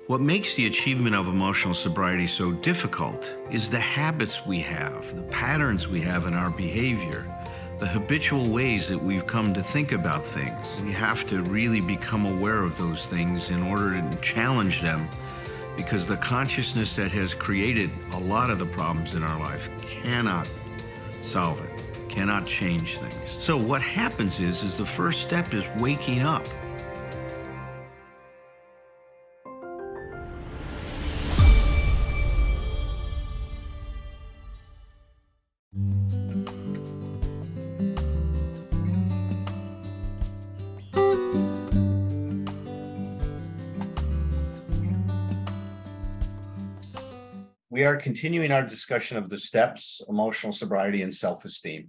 What makes the achievement of emotional sobriety so difficult is the habits we have, the patterns we have in our behavior, the habitual ways that we've come to think about things. We have to really become aware of those things in order to challenge them, because the consciousness that has created a lot of the problems in our life cannot solve it, cannot change things. So what happens is the first step is waking up. We are continuing our discussion of the steps, emotional sobriety and self-esteem.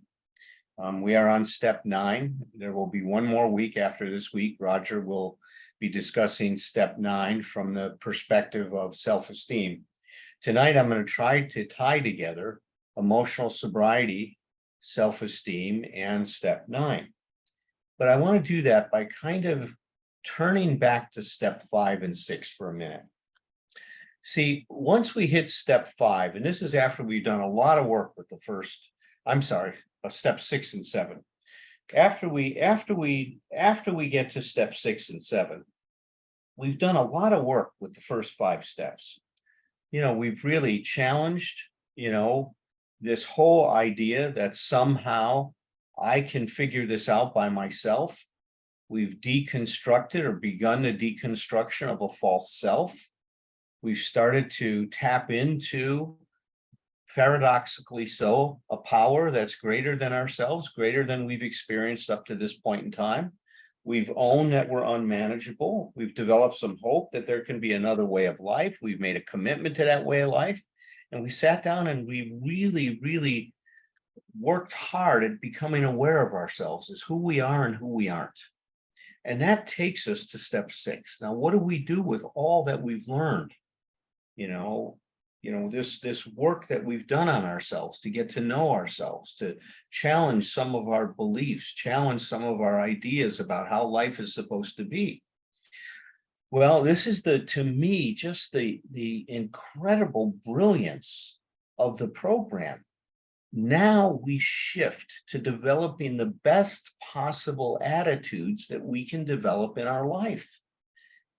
We are on step 9. There will be one more week after this week. Roger will be discussing step 9 from the perspective of self-esteem. Tonight, I'm going to try to tie together emotional sobriety, self-esteem, and step 9. But I want to do that by kind of turning back to step 5 and 6 for a minute. See, once we hit step 5, and this is after we've done a lot of work with step 6 and 7. After we get to step 6 and 7, we've done a lot of work with the first 5 steps. We've really challenged, this whole idea that somehow I can figure this out by myself. We've deconstructed or begun the deconstruction of a false self. We've started to tap into, paradoxically so, a power that's greater than ourselves, greater than we've experienced up to this point in time. We've owned that we're unmanageable. We've developed some hope that there can be another way of life. We've made a commitment to that way of life. And we sat down and we really, really worked hard at becoming aware of ourselves as who we are and who we aren't. And that takes us to step 6. Now, what do we do with all that we've learned? This work that we've done on ourselves to get to know ourselves, to challenge some of our beliefs, challenge some of our ideas about how life is supposed to be. Well, this is to me, just the incredible brilliance of the program. Now we shift to developing the best possible attitudes that we can develop in our life.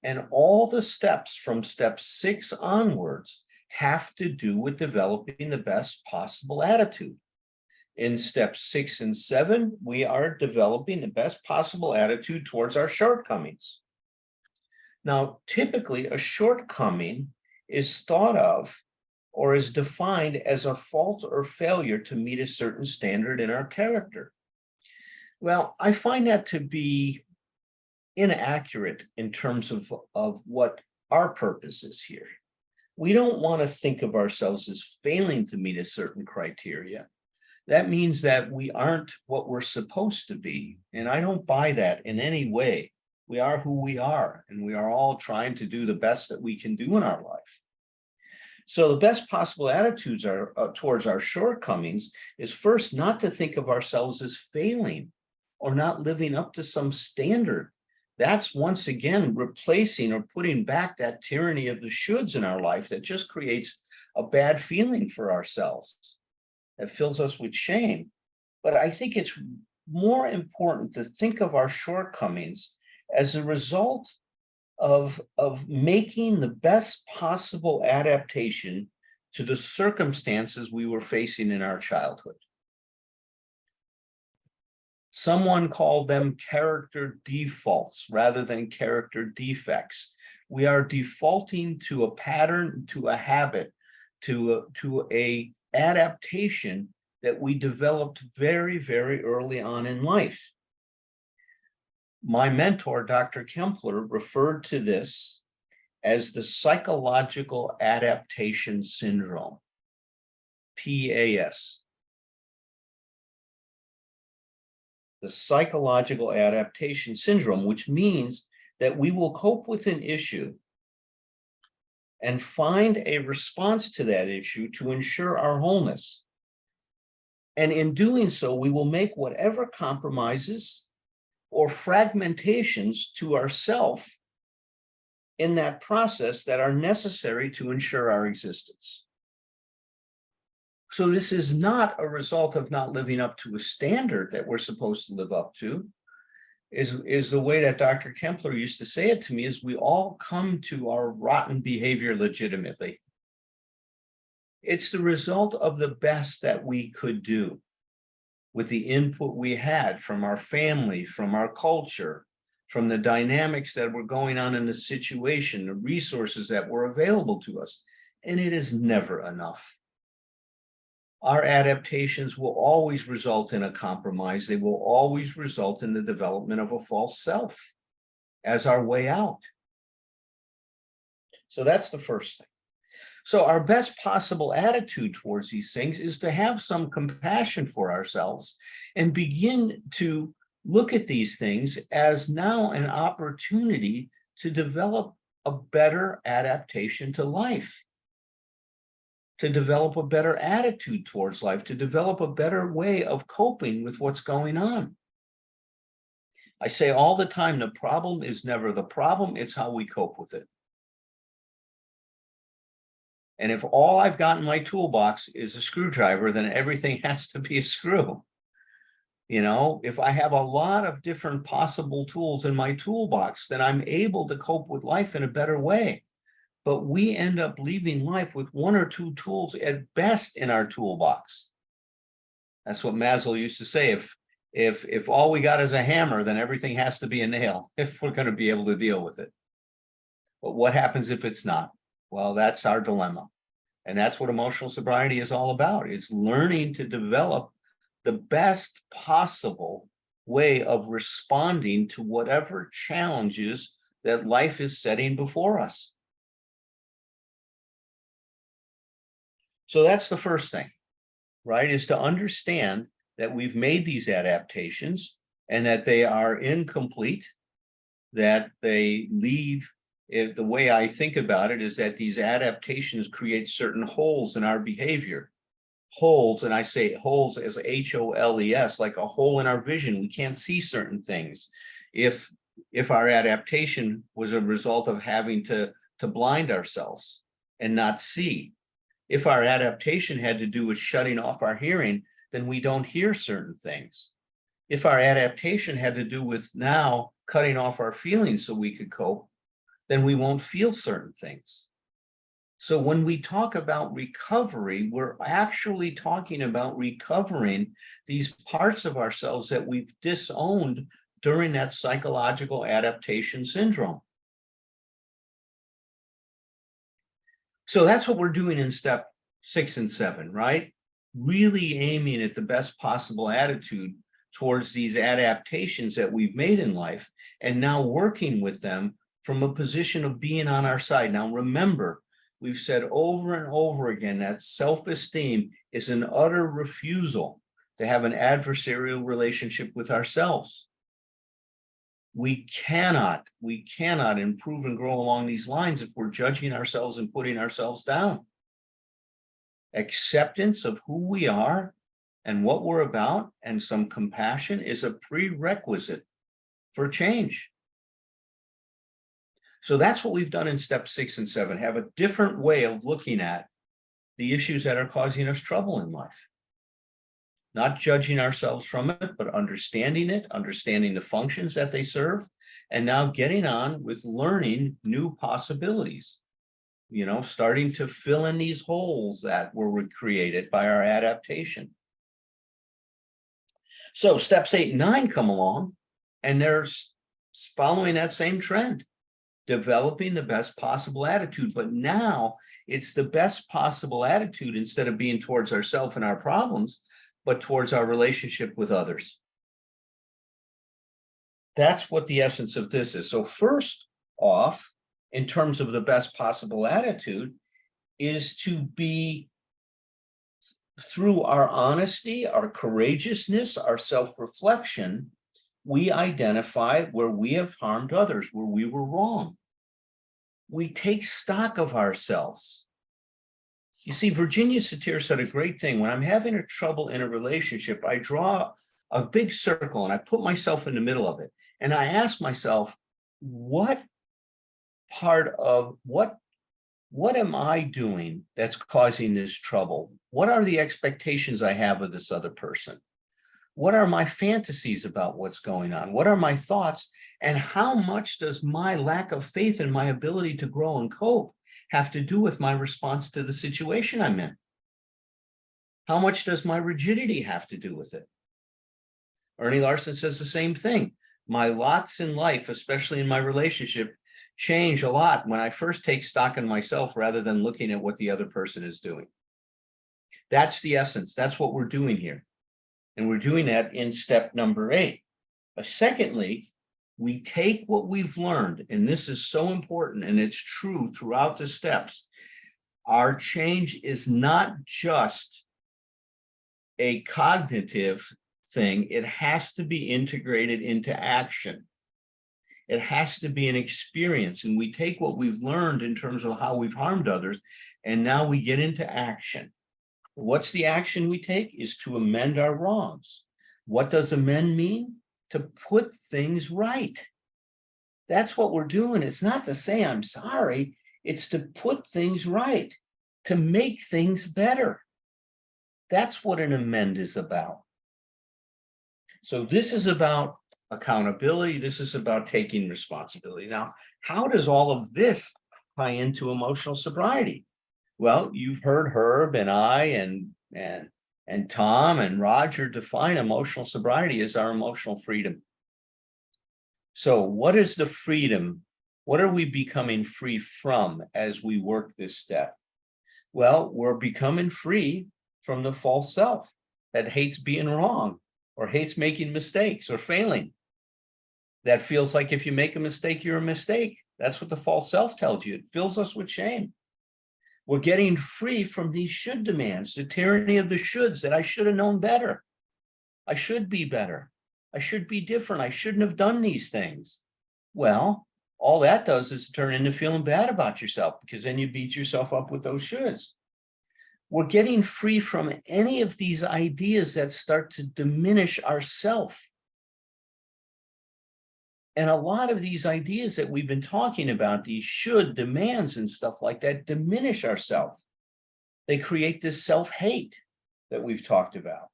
And all the steps from step 6 onwards have to do with developing the best possible attitude. In steps 6 and 7, we are developing the best possible attitude towards our shortcomings. Now, typically, a shortcoming is thought of or is defined as a fault or failure to meet a certain standard in our character. Well, I find that to be inaccurate in terms of what our purpose is here. We don't want to think of ourselves as failing to meet a certain criteria. That means that we aren't what we're supposed to be. And I don't buy that in any way. We are who we are, and we are all trying to do the best that we can do in our life. So the best possible attitudes are towards our shortcomings is first not to think of ourselves as failing or not living up to some standard. That's once again replacing or putting back that tyranny of the shoulds in our life that just creates a bad feeling for ourselves, that fills us with shame. But I think it's more important to think of our shortcomings as a result of making the best possible adaptation to the circumstances we were facing in our childhood. Someone called them character defaults rather than character defects. We are defaulting to a pattern, to a habit, to a adaptation that we developed very, very early on in life. My mentor, Dr. Kempler, referred to this as the psychological adaptation syndrome, PAS. The psychological adaptation syndrome, which means that we will cope with an issue and find a response to that issue to ensure our wholeness. And in doing so, we will make whatever compromises or fragmentations to ourself in that process that are necessary to ensure our existence. So this is not a result of not living up to a standard that we're supposed to live up to. Is the way that Dr. Kempler used to say it to me, is we all come to our rotten behavior legitimately. It's the result of the best that we could do with the input we had from our family, from our culture, from the dynamics that were going on in the situation, the resources that were available to us. And it is never enough. Our adaptations will always result in a compromise. They will always result in the development of a false self as our way out. So that's the first thing. So our best possible attitude towards these things is to have some compassion for ourselves and begin to look at these things as now an opportunity to develop a better adaptation to life, to develop a better attitude towards life, to develop a better way of coping with what's going on. I say all the time, the problem is never the problem, it's how we cope with it. And if all I've got in my toolbox is a screwdriver, then everything has to be a screw. You know, if I have a lot of different possible tools in my toolbox, then I'm able to cope with life in a better way. But we end up leaving life with one or two tools at best in our toolbox. That's what Maslow used to say. If all we got is a hammer, then everything has to be a nail if we're going to be able to deal with it. But what happens if it's not? Well, that's our dilemma. And that's what emotional sobriety is all about. It's learning to develop the best possible way of responding to whatever challenges that life is setting before us. So that's the first thing, right? Is to understand that we've made these adaptations and that they are incomplete, that they leave. The way I think about it is that these adaptations create certain holes in our behavior. Holes, and I say holes as H-O-L-E-S, like a hole in our vision. We can't see certain things. If our adaptation was a result of having to blind ourselves and not see, if our adaptation had to do with shutting off our hearing, then we don't hear certain things. If our adaptation had to do with now cutting off our feelings so we could cope, then we won't feel certain things. So when we talk about recovery, we're actually talking about recovering these parts of ourselves that we've disowned during that psychological adaptation syndrome. So that's what we're doing in step 6 and 7, right? Really aiming at the best possible attitude towards these adaptations that we've made in life, and now working with them from a position of being on our side. Now, remember, we've said over and over again that self-esteem is an utter refusal to have an adversarial relationship with ourselves. We cannot improve and grow along these lines if we're judging ourselves and putting ourselves down. Acceptance of who we are and what we're about and some compassion is a prerequisite for change. So that's what we've done in step 6 and 7, have a different way of looking at the issues that are causing us trouble in life. Not judging ourselves from it, but understanding it, understanding the functions that they serve, and now getting on with learning new possibilities. You know, starting to fill in these holes that were created by our adaptation. So steps 8 and 9 come along, and they're following that same trend. Developing the best possible attitude, but now it's the best possible attitude instead of being towards ourselves and our problems, but towards our relationship with others. That's what the essence of this is. So first off, in terms of the best possible attitude, is to be, through our honesty, our courageousness, our self-reflection, we identify where we have harmed others, where we were wrong. We take stock of ourselves. You see, Virginia Satir said a great thing. When I'm having a trouble in a relationship, I draw a big circle and I put myself in the middle of it. And I ask myself, what part of what am I doing that's causing this trouble? What are the expectations I have of this other person? What are my fantasies about what's going on? What are my thoughts? And how much does my lack of faith in my ability to grow and cope have to do with my response to the situation I'm in? How much does my rigidity have to do with it? Ernie Larson says the same thing. My lots in life, especially in my relationship, change a lot when I first take stock in myself rather than looking at what the other person is doing. That's the essence. That's what we're doing here. And we're doing that in step number 8. Secondly, we take what we've learned, and this is so important, and it's true throughout the steps. Our change is not just a cognitive thing. It has to be integrated into action. It has to be an experience. And we take what we've learned in terms of how we've harmed others, and now we get into action. What's the action we take? Is to amend our wrongs. What does amend mean? To put things right. That's what we're doing. It's not to say I'm sorry. It's to put things right, to make things better. That's what an amend is about. So this is about accountability. This is about taking responsibility. Now, how does all of this tie into emotional sobriety? Well, you've heard Herb and I and Tom and Roger define emotional sobriety as our emotional freedom. So what is the freedom? What are we becoming free from as we work this step? Well, we're becoming free from the false self that hates being wrong or hates making mistakes or failing. That feels like if you make a mistake, you're a mistake. That's what the false self tells you. It fills us with shame. We're getting free from these should demands, the tyranny of the shoulds, that I should have known better. I should be better. I should be different. I shouldn't have done these things. Well, all that does is turn into feeling bad about yourself, because then you beat yourself up with those shoulds. We're getting free from any of these ideas that start to diminish ourself. And a lot of these ideas that we've been talking about, these should demands and stuff like that, diminish ourselves. They create this self-hate that we've talked about.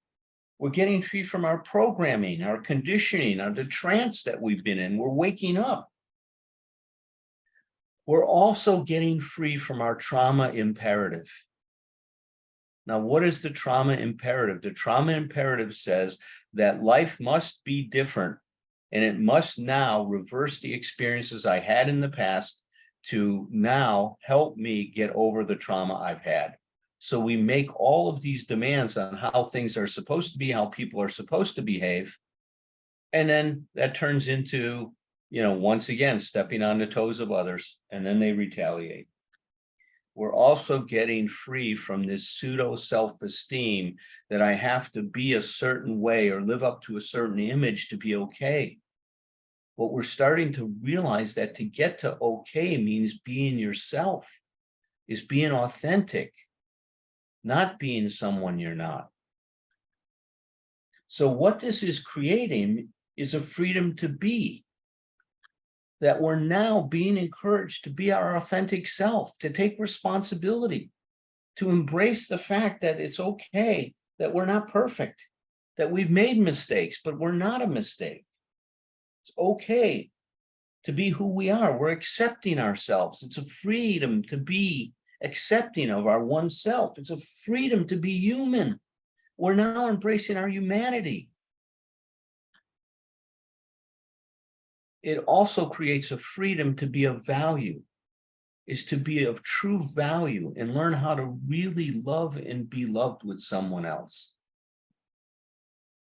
We're getting free from our programming, our conditioning, the trance that we've been in. We're waking up. We're also getting free from our trauma imperative. Now, what is the trauma imperative? The trauma imperative says that life must be different, and it must now reverse the experiences I had in the past to now help me get over the trauma I've had. So we make all of these demands on how things are supposed to be, how people are supposed to behave. And then that turns into, once again, stepping on the toes of others, and then they retaliate. We're also getting free from this pseudo self-esteem that I have to be a certain way or live up to a certain image to be okay. What we're starting to realize that to get to okay means being yourself, is being authentic, not being someone you're not. So what this is creating is a freedom to be, that we're now being encouraged to be our authentic self, to take responsibility, to embrace the fact that it's okay, that we're not perfect, that we've made mistakes, but we're not a mistake. It's okay to be who we are. We're accepting ourselves. It's a freedom to be accepting of our oneself. It's a freedom to be human. We're now embracing our humanity. It also creates a freedom to be of value, is to be of true value and learn how to really love and be loved with someone else.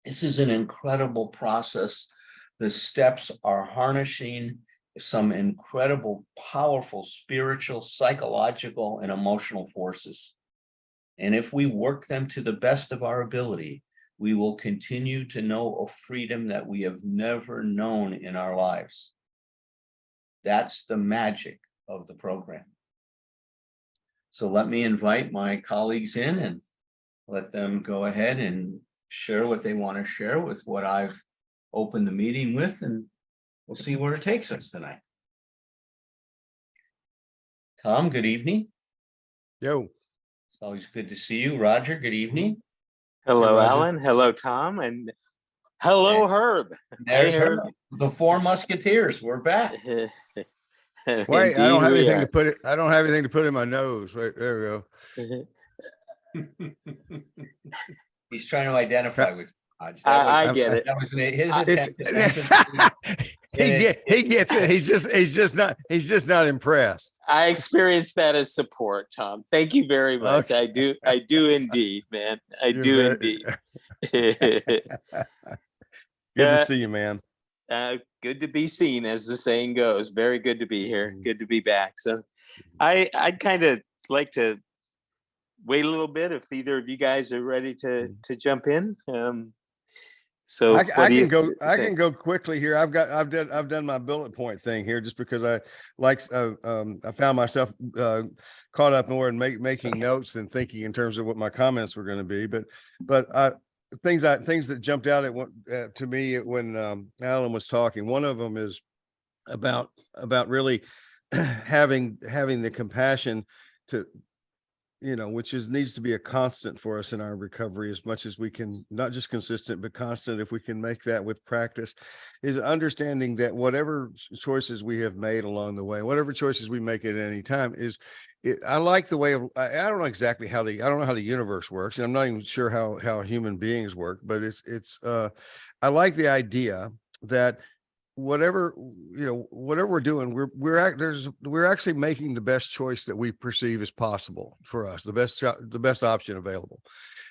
This is an incredible process. The steps are harnessing some incredible, powerful spiritual, psychological, and emotional forces. And if we work them to the best of our ability, we will continue to know a freedom that we have never known in our lives. That's the magic of the program. So let me invite my colleagues in and let them go ahead and share what they want to share with what I've opened the meeting with, and we'll see where it takes us tonight. Tom, good evening. Yo. It's always good to see you. Roger, good evening. Hello, Roger. Alan. Hello, Tom. And hello, And Herb. there's Hey, Herb. the four musketeers. We're back. Wait, Indeed, I don't have we anything to are. put it. I don't have anything to put in my nose. Right there we go. He's trying to identify with Hodge. That I was, get it. that was his It's- attempt to he gets it. He's just not impressed. I experienced that as support, Tom. Thank you very much. Okay. I do indeed, man. You're do very- indeed. Good to see you, man. Good to be seen, as the saying goes. Very good to be here. Mhm. Good to be back. So I'd kind of like to wait a little bit if either of you guys are ready to jump in. So I what do you can go. I think? can go quickly here. I've done my bullet point thing here just because I found myself caught up more in making notes than thinking in terms of what my comments were going to be. But things that jumped out to me when Alan was talking. One of them is about really having the compassion to, which needs to be a constant for us in our recovery as much as we can, not just consistent, but constant. If we can make that with practice, is understanding that whatever choices we have made along the way, whatever choices we make at any time I like the way of, I don't know exactly I don't know how the universe works. And I'm not even sure how human beings work, but I like the idea that whatever we're doing, we're actually making the best choice that we perceive as possible for us, the best option available.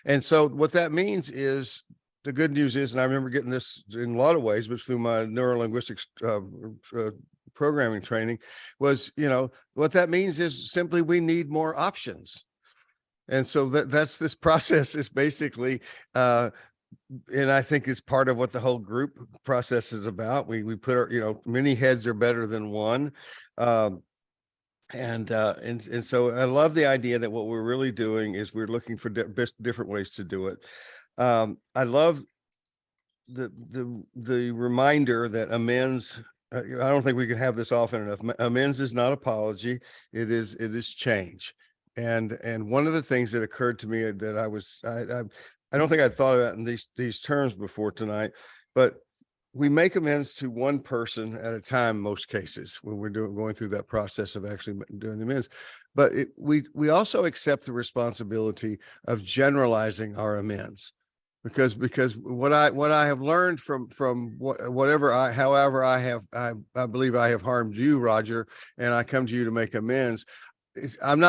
And so what that means is, the good news is, and I remember getting this in a lot of ways, but through my neurolinguistics programming training, was, what that means is simply we need more options. And so that's this process is basically and I think it's part of what the whole group process is about. We put our, many heads are better than one. And so I love the idea that what we're really doing is we're looking for different ways to do it. I love the reminder that amends, I don't think we can have this often enough. Amends is not apology. It is change. And one of the things that occurred to me that I don't think I'd thought about in these terms before tonight, but we make amends to one person at a time, most cases, when we're going through that process of actually doing amends. But we also accept the responsibility of generalizing our amends, because what I have learned from however I believe I have harmed you, Roger, and I come to you to make amends. I'm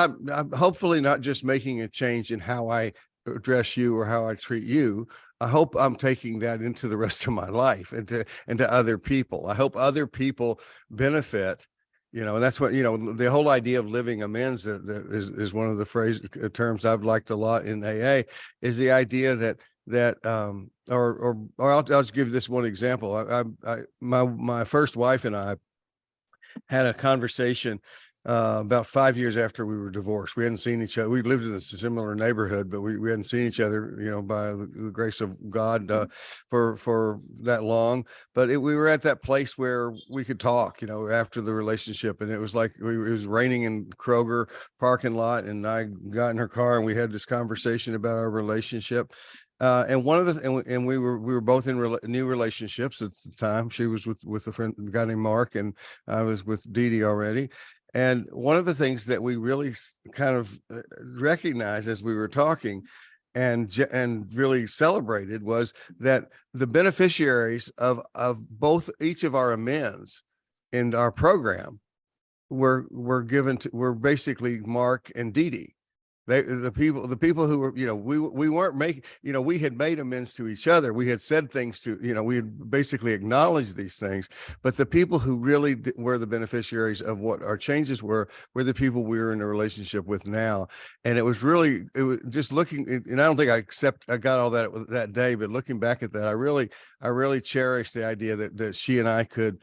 hopefully not just making a change in how I address you or how I treat you. I hope I'm taking that into the rest of my life and to other people. I hope other people benefit, and that's what, the whole idea of living amends that is one of the terms I've liked a lot in AA, is the idea that I'll just give this one example. My first wife and I had a conversation about 5 years after we were divorced. We hadn't seen each other. We lived in a similar neighborhood, but we hadn't seen each other, by the grace of God, for that long. But we were at that place where we could talk, after the relationship. And it was like, it was raining in Kroger parking lot, and I got in her car and we had this conversation about our relationship. And we were both in new relationships at the time. She was with a guy named Mark, and I was with Dee Dee already. And one of the things that we really kind of recognized as we were talking and really celebrated was that the beneficiaries of each of our amends in our program were basically Mark and Dee Dee. The people who were, we weren't making, we had made amends to each other. We had said things to, we had basically acknowledged these things, but the people who really were the beneficiaries of what our changes were the people we were in a relationship with now. And it was just looking, and I don't think I got all that day, but looking back at that, I really cherished the idea that she and I could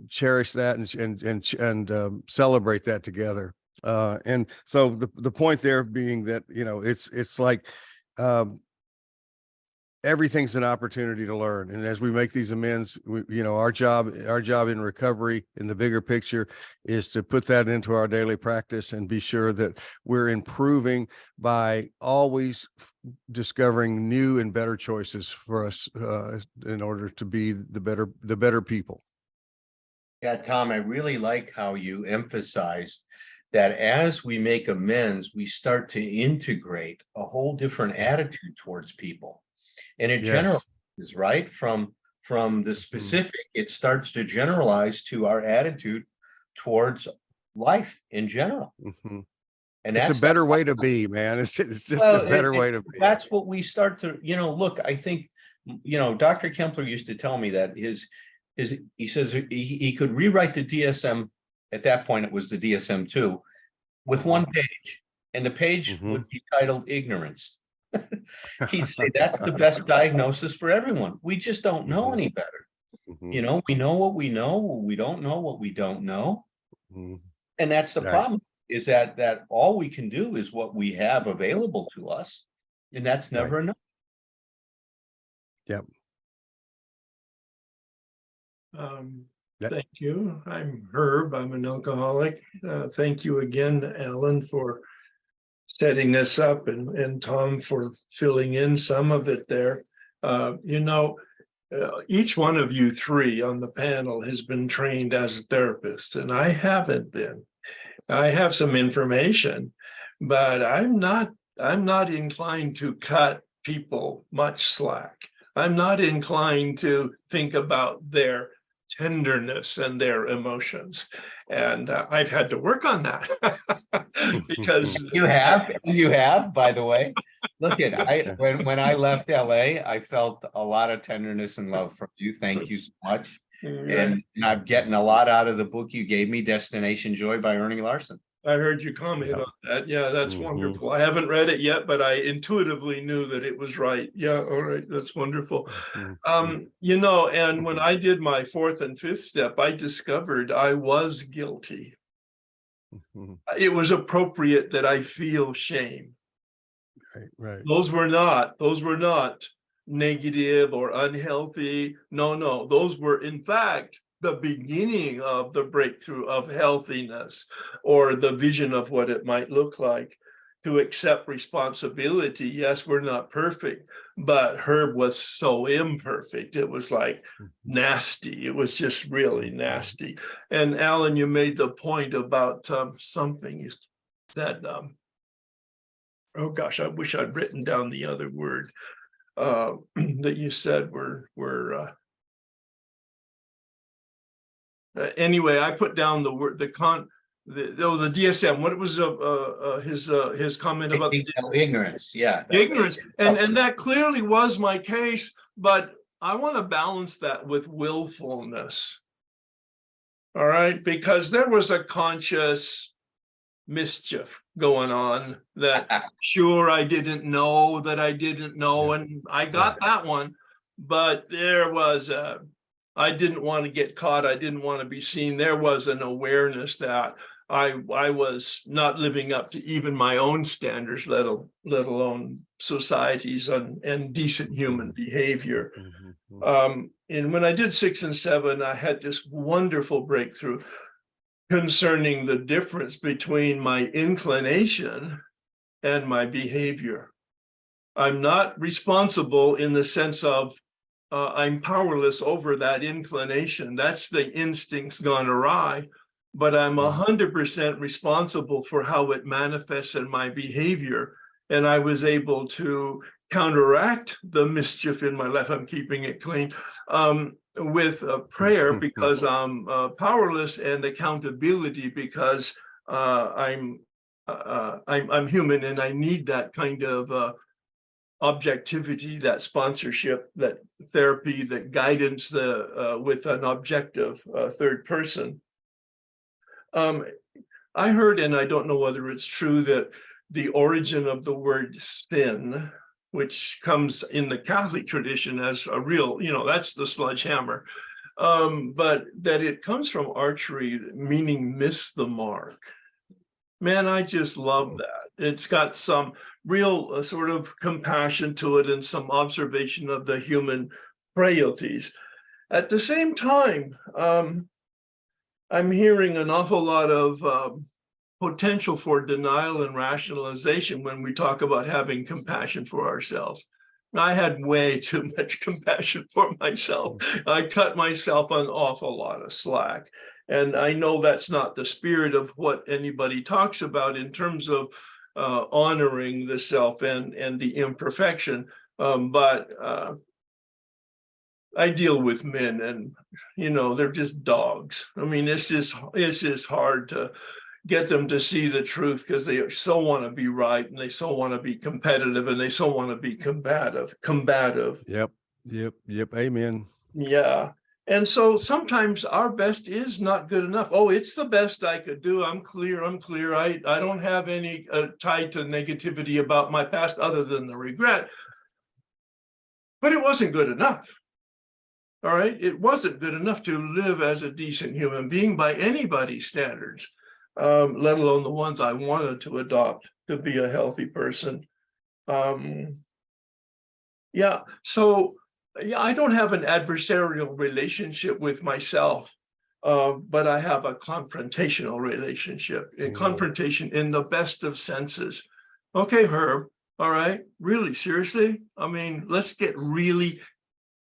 cherish that and celebrate that together. And so the point there being that, it's like, everything's an opportunity to learn. And as we make these amends, our job in recovery in the bigger picture is to put that into our daily practice and be sure that we're improving by always discovering new and better choices for us in order to be the better people. Yeah, Tom, I really like how you emphasized that as we make amends, we start to integrate a whole different attitude towards people. And it Yes. generalizes, right? From the specific, it starts to generalize to our attitude towards life in general. Mm-hmm. And it's that's a better way to be, man. It's just a better way to be. That's what we start to, look, I think, Dr. Kempler used to tell me that he says he could rewrite the DSM. At that point, it was the DSM-2 with one page, and the page would be titled ignorance. He'd say that's the best diagnosis for everyone. We just don't know any better. We know what we know. We don't know what we don't know. And that's the problem, is that all we can do is what we have available to us. And that's never enough. Yep. Thank you. I'm Herb. I'm an alcoholic. Thank you again, Alan, for setting this up, and Tom for filling in some of it there. Each one of you three on the panel has been trained as a therapist, and I haven't been. I have some information, but I'm not inclined to cut people much slack. I'm not inclined to think about their tenderness and their emotions. And I've had to work on that because you have, by the way. Look at when I left LA, I felt a lot of tenderness and love from you. Thank you so much. And I'm getting a lot out of the book you gave me, Destination Joy by Ernie Larson. I heard you comment on that. Yeah, that's wonderful. I haven't read it yet, but I intuitively knew that it was right. Yeah, all right, that's wonderful. And when I did my fourth and fifth step, I discovered I was guilty. It was appropriate that I feel shame. Right. Those were not negative or unhealthy. No, those were in fact the beginning of the breakthrough of healthiness, or the vision of what it might look like. To accept responsibility. Yes, we're not perfect, but Herb was so imperfect. It was like nasty. It was just really nasty. And Alan, you made the point about something you said. Oh gosh, I wish I'd written down the other word that you said were anyway, I put down the word, the DSM. What was his comment about the ignorance? Yeah, ignorance, and that clearly was my case. But I want to balance that with willfulness. All right, because there was a conscious mischief going on that sure I didn't know that I didn't know, and I got that one, but there was I didn't want to get caught. I didn't want to be seen. There was an awareness that I was not living up to even my own standards, let alone society's and decent human behavior. And when I did 6 and 7, I had this wonderful breakthrough concerning the difference between my inclination and my behavior. I'm not responsible in the sense of I'm powerless over that inclination. That's the instincts gone awry, but I'm 100% responsible for how it manifests in my behavior. And I was able to counteract the mischief in my life. I'm keeping it clean with prayer, because I'm powerless, and accountability because I'm human, and I need that kind of objectivity, that sponsorship, that therapy, that guidance, with an objective third person. I heard, and I don't know whether it's true, that the origin of the word sin, which comes in the Catholic tradition as a real, that's the sledgehammer, but that it comes from archery, meaning miss the mark. Man, I just love that. It's got some real sort of compassion to it and some observation of the human frailties. At the same time, I'm hearing an awful lot of potential for denial and rationalization when we talk about having compassion for ourselves. I had way too much compassion for myself. I cut myself an awful lot of slack. And I know that's not the spirit of what anybody talks about in terms of honoring the self and the imperfection. But I deal with men, and they're just dogs. I mean, it's just hard to get them to see the truth because they so want to be right, and they so want to be competitive, and they so want to be combative. Yep. Amen. Yeah. And so sometimes our best is not good enough. Oh, it's the best I could do. I'm clear. I don't have any tied to negativity about my past other than the regret. But it wasn't good enough. All right. It wasn't good enough to live as a decent human being by anybody's standards, let alone the ones I wanted to adopt to be a healthy person. Yeah. So I don't have an adversarial relationship with myself, but I have a confrontational relationship, a confrontation in the best of senses. Okay, Herb. All right. Really, seriously? I mean, let's get really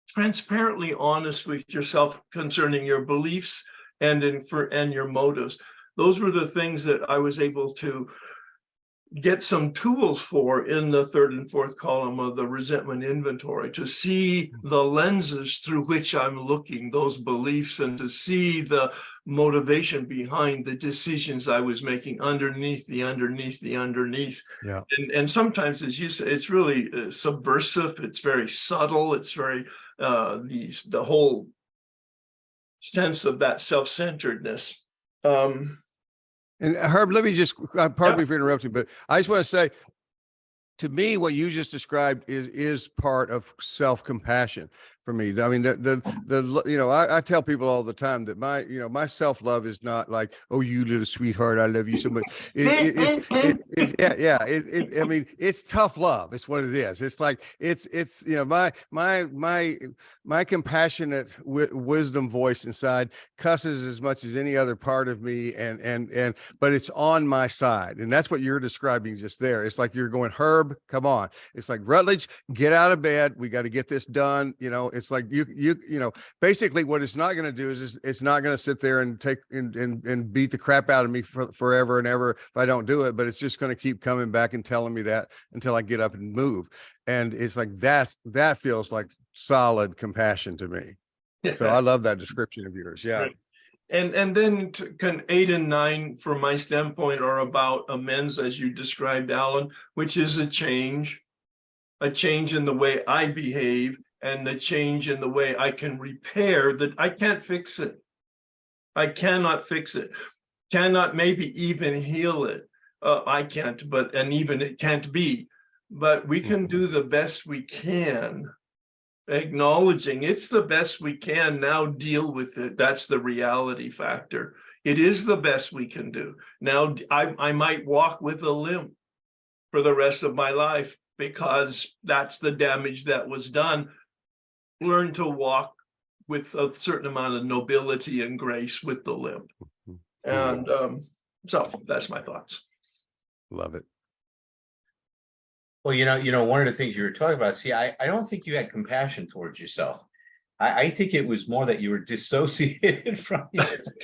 transparently honest with yourself concerning your beliefs and your motives. Those were the things that I was able to get some tools for in the third and fourth column of the resentment inventory, to see the lenses through which I'm looking, those beliefs, and to see the motivation behind the decisions I was making underneath. Yeah. And sometimes, as you say, it's really subversive. It's very subtle. It's very the whole sense of that self-centeredness. And Herb, let me just, pardon me for interrupting, but I just want to say, to me, what you just described is part of self-compassion for me. I mean, I tell people all the time that my self-love is not like, oh, you little sweetheart, I love you so much. I mean, it's tough love. It's what it is. It's like, my compassionate wisdom voice inside cusses as much as any other part of me. But it's on my side. And that's what you're describing just there. It's like you're going, Herb, come on. It's like, Rutledge, get out of bed. We got to get this done. It's like basically what it's not going to do is it's not going to sit there and take and beat the crap out of me forever and ever if I don't do it, but it's just going to keep coming back and telling me that until I get up and move. And it's like, that feels like solid compassion to me. So I love that description of yours. Yeah. Right. And then 8 and 9, from my standpoint, are about amends, as you described, Alan, which is a change in the way I behave, and the change in the way I can repair that. I can't fix it. I cannot fix it. Cannot maybe even heal it. I can't, and even it can't be. But we can do the best we can, acknowledging it's the best we can. Now deal with it. That's the reality factor. It is the best we can do. Now I might walk with a limp for the rest of my life because that's the damage that was done. Learn to walk with a certain amount of nobility and grace with the limp. And so that's my thoughts. Love it. Well, one of the things you were talking about, see, I don't think you had compassion towards yourself. I think it was more that you were dissociated from yourself.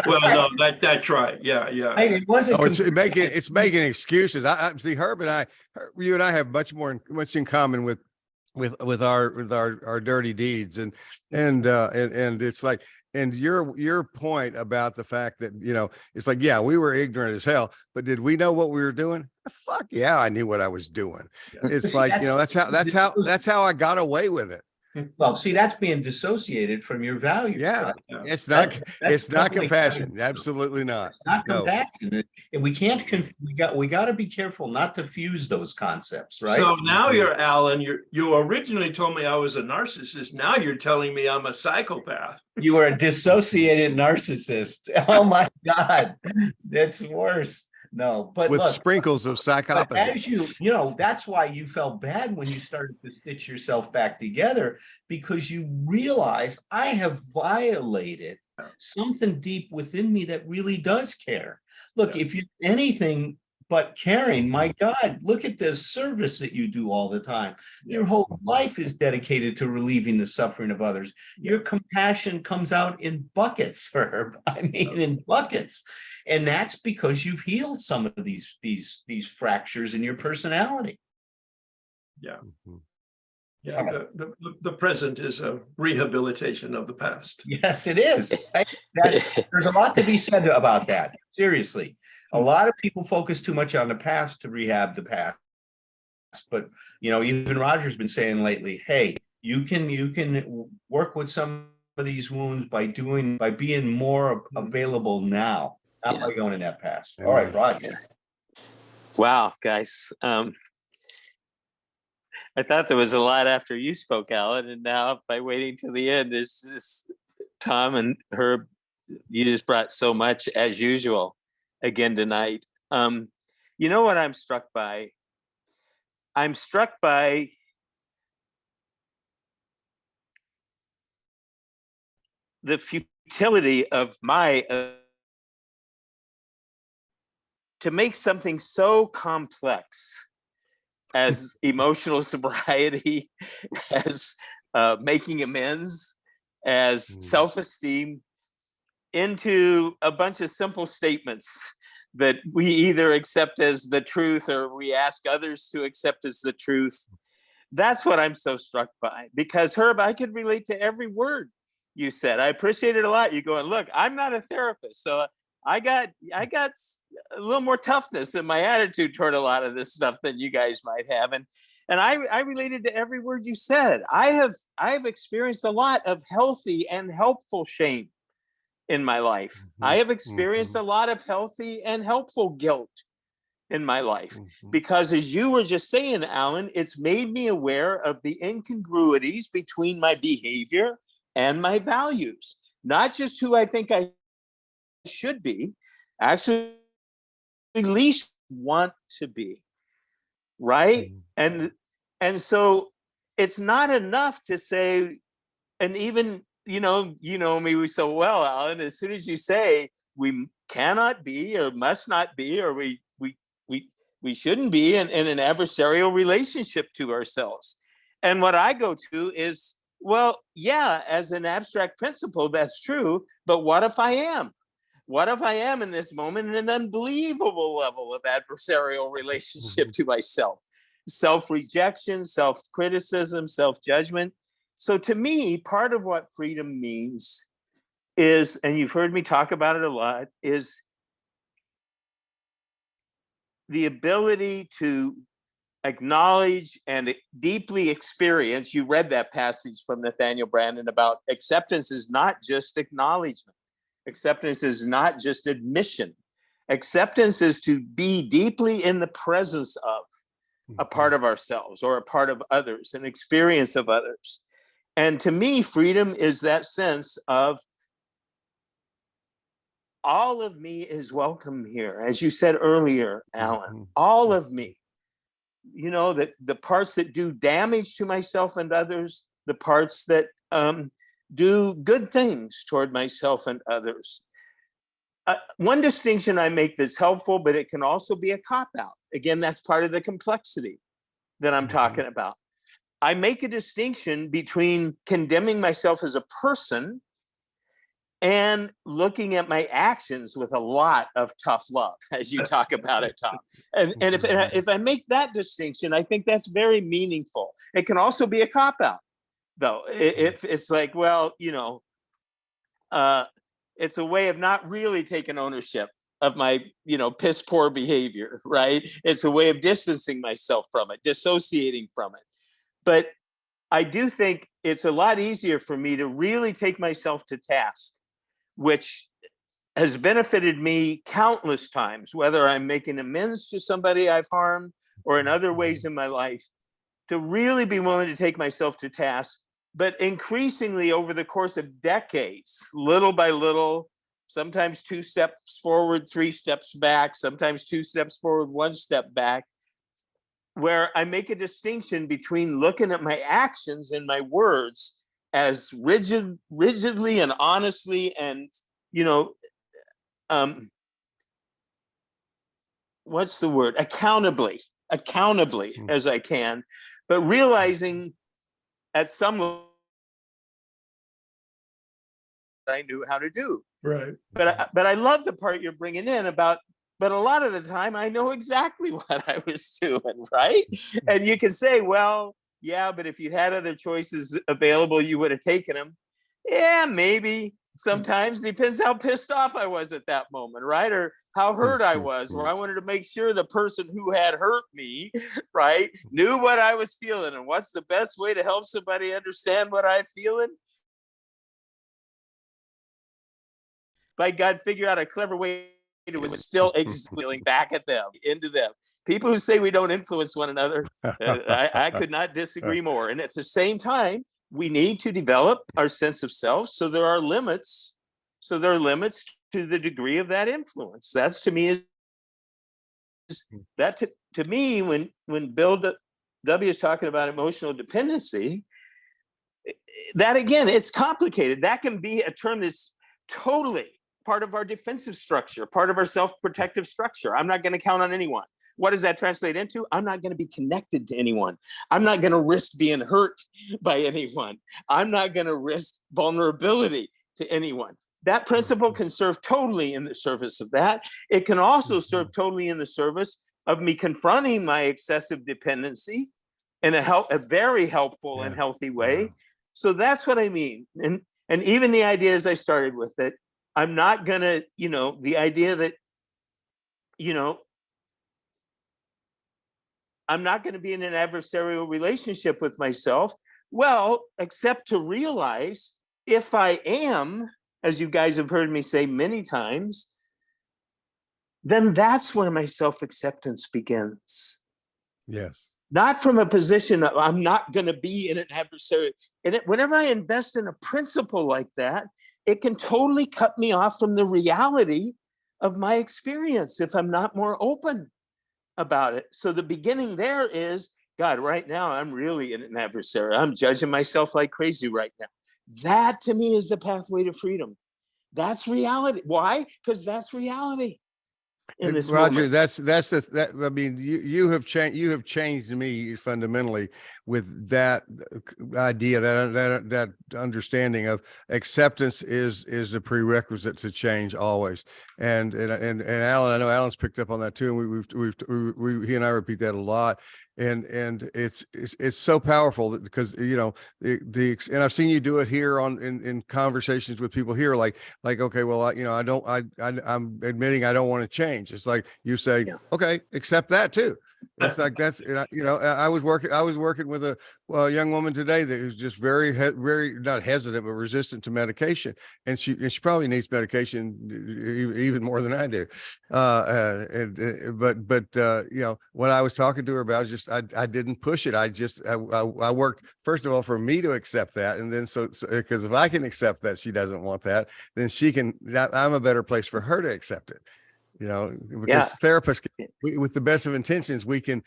Well, no, that's right. Yeah. It wasn't. It's making excuses. I see, Herb and you and I have much in common with our dirty deeds, and it's like, and your point about the fact that it's like, yeah, we were ignorant as hell, but did we know what we were doing? Fuck yeah, I knew what I was doing. It's like, that's how I got away with it. Well, see, that's being dissociated from your values. Yeah, right? it's not compassion. Absolutely not. It's not compassion. And we can't. We got to be careful not to fuse those concepts, right? So now you're Alan. You originally told me I was a narcissist. Now you're telling me I'm a psychopath. You were a dissociated narcissist. Oh my God, that's worse. No, but with look, sprinkles of but psychopathy. as you know, that's why you felt bad when you started to stitch yourself back together, because you realized I have violated something deep within me that really does care. Look, if you anything but caring, my God, look at the service that you do all the time. Your whole life is dedicated to relieving the suffering of others. Your compassion comes out in buckets, Herb. I mean, in buckets. And that's because you've healed some of these fractures in your personality. Yeah. Mhm. Yeah, the present is a rehabilitation of the past. Yes, it is. There's a lot to be said about that. Seriously. A lot of people focus too much on the past to rehab the past. But you know, even Roger's been saying lately, hey, you can work with some of these wounds by being more available now, not by going in that past. All right, Amen. Roger. Wow, guys. I thought there was a lot after you spoke, Alan, and now by waiting till the end, is just Tom and Herb. You just brought so much as usual again tonight. You know what I'm struck by? I'm struck by the futility of my to make something so complex as emotional sobriety, as making amends, as self-esteem, into a bunch of simple statements that we either accept as the truth or we ask others to accept as the truth. That's what I'm so struck by, because Herb, I could relate to every word you said. I appreciate it a lot. You going, look, I'm not a therapist, so I got a little more toughness in my attitude toward a lot of this stuff than you guys might have. And I related to every word you said. I have experienced a lot of healthy and helpful shame in my life. I have experienced a lot of healthy and helpful guilt in my life, because as you were just saying, Alan, it's made me aware of the incongruities between my behavior and my values, not just who I think I should be, actually at least want to be, right? And so it's not enough to say, and even you know me so well, Alan, as soon as you say we cannot be or must not be, or we shouldn't be in an adversarial relationship to ourselves. And what I go to is, well, yeah, as an abstract principle, that's true. But what if I am? What if I am in this moment in an unbelievable level of adversarial relationship to myself? Self-rejection, self-criticism, self-judgment. So to me, part of what freedom means is, and you've heard me talk about it a lot, is the ability to acknowledge and deeply experience. You read that passage from Nathaniel Branden about acceptance is not just acknowledgement. Acceptance is not just admission. Acceptance is to be deeply in the presence of a part of ourselves or a part of others, an experience of others. And to me, freedom is that sense of all of me is welcome here. As you said earlier, Alan, all of me, you know, that the parts that do damage to myself and others, the parts that do good things toward myself and others. One distinction I make that's helpful, but it can also be a cop-out. Again, that's part of the complexity that I'm talking about. I make a distinction between condemning myself as a person and looking at my actions with a lot of tough love, as you talk about it, Tom. And if I make that distinction, I think that's very meaningful. It can also be a cop-out, though. If it's like, well, you know, it's a way of not really taking ownership of my, you know, piss poor behavior, right? It's a way of distancing myself from it, dissociating from it. But I do think it's a lot easier for me to really take myself to task, which has benefited me countless times, whether I'm making amends to somebody I've harmed or in other ways in my life, to really be willing to take myself to task. But increasingly over the course of decades, little by little, sometimes 2 steps forward, 3 steps back, sometimes 2 steps forward, 1 step back, where I make a distinction between looking at my actions and my words as rigidly and honestly and, what's the word? Accountably as I can, but realizing at some level I knew how to do. Right. But I love the part you're bringing in about, but a lot of the time I know exactly what I was doing, right? And you can say, well, yeah, but if you had other choices available, you would have taken them. Yeah, maybe. Sometimes depends how pissed off I was at that moment, right? Or how hurt I was, where I wanted to make sure the person who had hurt me, right, knew what I was feeling. And what's the best way to help somebody understand what I'm feeling? By God, figure out a clever way to instill feeling back at them, into them. People who say we don't influence one another, I could not disagree more. And at the same time, we need to develop our sense of self. So there are limits. So there are limits to the degree of that influence. That's to me to me when Bill W is talking about emotional dependency, that again, it's complicated. That can be a term that's totally part of our defensive structure, part of our self-protective structure. I'm not going to count on anyone. What does that translate into? I'm not going to be connected to anyone. I'm not going to risk being hurt by anyone. I'm not going to risk vulnerability to anyone. That principle can serve totally in the service of that. It can also serve totally in the service of me confronting my excessive dependency in a very helpful and healthy way. So that's what I mean. And even the ideas I started with, that I'm not going to, the idea that, I'm not going to be in an adversarial relationship with myself. Well, except to realize if I am, as you guys have heard me say many times, then that's where my self-acceptance begins. Yes. Not from a position of I'm not going to be in an adversarial. And whenever I invest in a principle like that, it can totally cut me off from the reality of my experience if I'm not more open about it. So the beginning there is, God, right now I'm really in an adversary. I'm judging myself like crazy right now. That to me is the pathway to freedom. That's reality. Why? Because that's reality. In this Roger, moment. I mean, you have changed me fundamentally with that idea, that understanding of acceptance is a prerequisite to change always. And Alan, I know Alan's picked up on that too, and he and I repeat that a lot. And it's so powerful that, because and I've seen you do it here in conversations with people here, like okay, well, I'm admitting I don't want to change. It's like you say, okay, accept that too. It's like that's I was working with a young woman today that was just very not hesitant but resistant to medication, and she probably needs medication even more than I do. But what I was talking to her about is just I didn't push it. I worked first of all for me to accept that, and then so because if I can accept that she doesn't want that, then I'm a better place for her to accept it. Because therapists, with the best of intentions, we can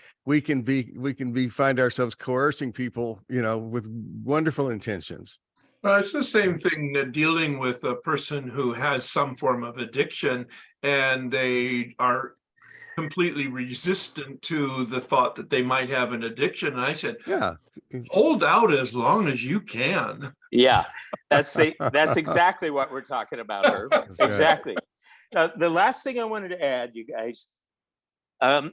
find ourselves coercing people, with wonderful intentions. Well, it's the same thing that dealing with a person who has some form of addiction and they are completely resistant to the thought that they might have an addiction. And I said, hold out as long as you can. Yeah, that's exactly what we're talking about, Herb. Exactly. The last thing I wanted to add, you guys, there's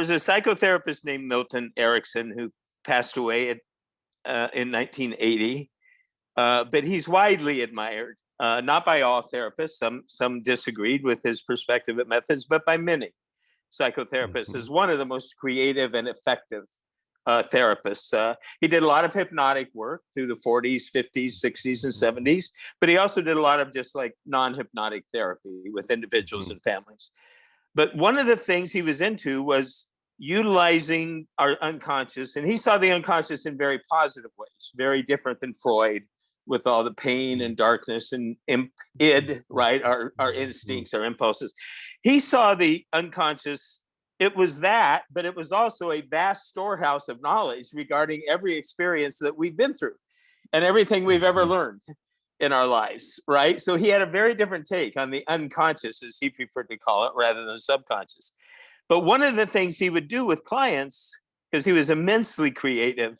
a psychotherapist named Milton Erickson who passed away in 1980, but he's widely admired, not by all therapists. Some disagreed with his perspective and methods, but by many psychotherapists as one of the most creative and effective therapists. He did a lot of hypnotic work through the 40s, 50s, 60s, and 70s, but he also did a lot of just like non-hypnotic therapy with individuals and families. But one of the things he was into was utilizing our unconscious, and he saw the unconscious in very positive ways, very different than Freud with all the pain and darkness and id, right? Our instincts, our impulses. He saw the unconscious. It was that, but it was also a vast storehouse of knowledge regarding every experience that we've been through and everything we've ever learned in our lives, right? So he had a very different take on the unconscious, as he preferred to call it, rather than subconscious. But one of the things he would do with clients, because he was immensely creative,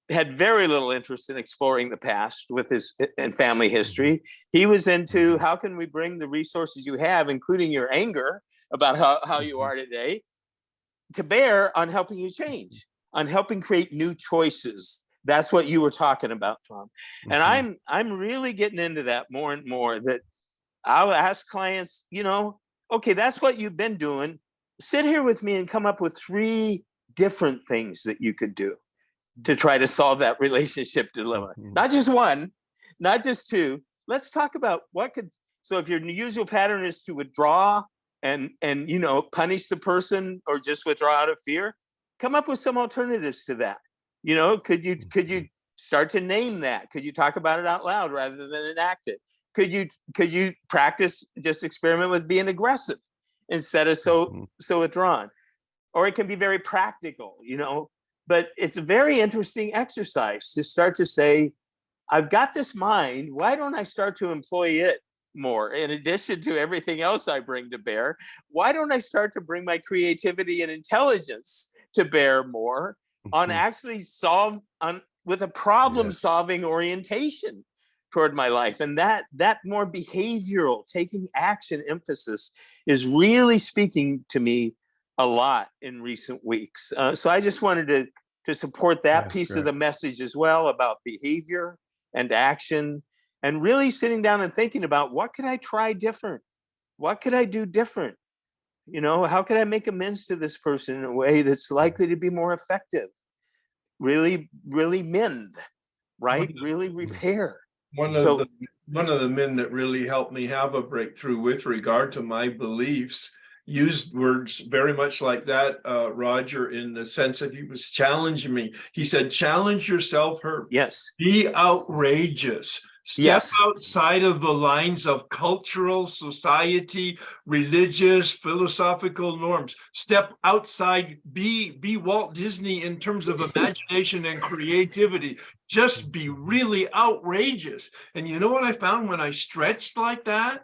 had very little interest in exploring the past with his and family history. He was into how can we bring the resources you have, including your anger about how you are today, to bear on helping you change, on helping create new choices. That's what you were talking about, Tom. And I'm really getting into that more and more, that I'll ask clients, okay, that's what you've been doing. Sit here with me and come up with 3 different things that you could do to try to solve that relationship dilemma. Not just 1, not just 2. Let's talk about so if your usual pattern is to withdraw and punish the person or just withdraw out of fear, come up with some alternatives to that. Could you start to name that? Could you talk about it out loud rather than enact it? Could you practice, just experiment with being aggressive instead of so withdrawn? Or it can be very practical, but it's a very interesting exercise to start to say, I've got this mind, why don't I start to employ it more in addition to everything else I bring to bear? Why don't I start to bring my creativity and intelligence to bear more on actually with a problem solving orientation toward my life? And that more behavioral, taking action emphasis is really speaking to me a lot in recent weeks. So I just wanted to support that piece of the message as well, about behavior and action, and really sitting down and thinking about, what could I try different? What could I do different? How could I make amends to this person in a way that's likely to be more effective? Really, really mend, right? Really repair. One of the men that really helped me have a breakthrough with regard to my beliefs used words very much like that, Roger, in the sense that he was challenging me. He said, challenge yourself, Herb. Yes. Be outrageous. Step outside of the lines of cultural, society, religious, philosophical norms. Step outside, be Walt Disney in terms of imagination and creativity. Just be really outrageous. And you know what I found when I stretched like that?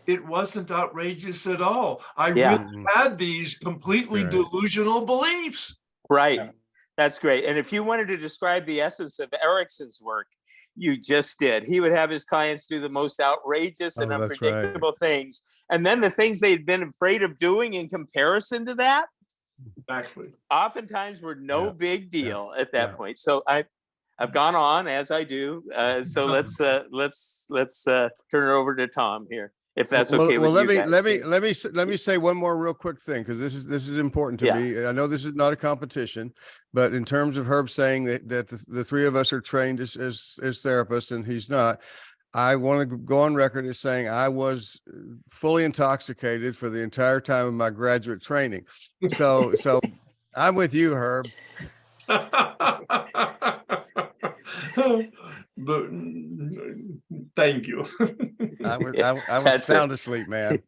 It wasn't outrageous at all. I really had these completely delusional beliefs. Right. That's great. And if you wanted to describe the essence of Erickson's work, you just did. He would have his clients do the most outrageous and unpredictable things. And then the things they'd been afraid of doing in comparison to that, oftentimes were no big deal at that point. So I've gone on, as I do. So let's turn it over to Tom here, if that's okay with you guys. Let me say one more real quick thing, because this is important to me. I know this is not a competition, but in terms of Herb saying that the 3 of us are trained as therapists and he's not, I want to go on record as saying I was fully intoxicated for the entire time of my graduate training. So I'm with you, Herb. But thank you. I was sound asleep, man.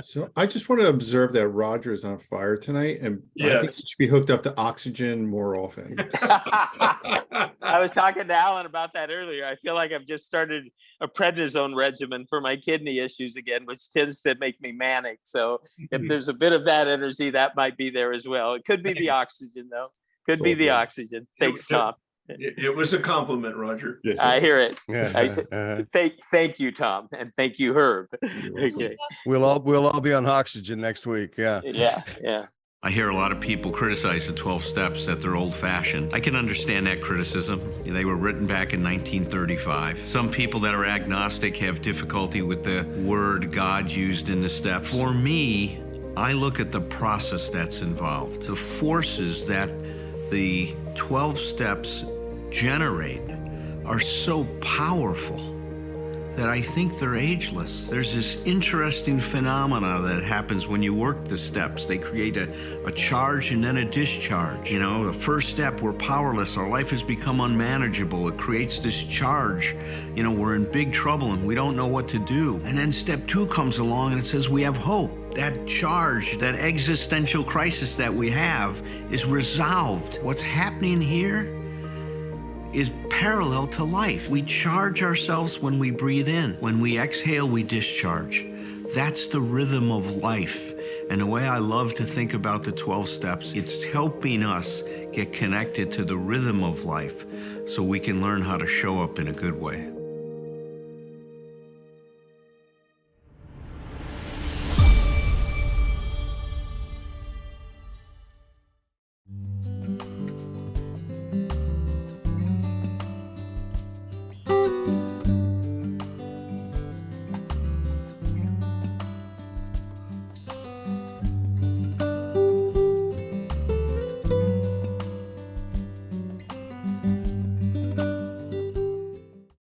So I just want to observe that Roger is on fire tonight, and I think he should be hooked up to oxygen more often. I was talking to Alan about that earlier. I feel like I've just started a prednisone regimen for my kidney issues again, which tends to make me manic. So if there's a bit of that energy, that might be there as well. It could be the oxygen, though. Could be the oxygen. Thanks, Tom. It was a compliment, Roger. Yes, I hear it. Thank you, Tom, and thank you, Herb. Okay. We'll all be on oxygen next week. Yeah. I hear a lot of people criticize the 12 steps, that they're old-fashioned. I can understand that criticism. They were written back in 1935. Some people that are agnostic have difficulty with the word God used in the steps. For me, I look at the process that's involved, the forces that the 12 steps generate are so powerful that I think they're ageless. There's this interesting phenomena that happens when you work the steps. They create a charge and then a discharge. You know, the first step, we're powerless. Our life has become unmanageable. It creates this charge. You know, we're in big trouble and we don't know what to do. And then step 2 comes along and it says we have hope. That charge, that existential crisis that we have is resolved. What's happening here is parallel to life. We charge ourselves when we breathe in. When we exhale, we discharge. That's the rhythm of life. And the way I love to think about the 12 steps, it's helping us get connected to the rhythm of life so we can learn how to show up in a good way.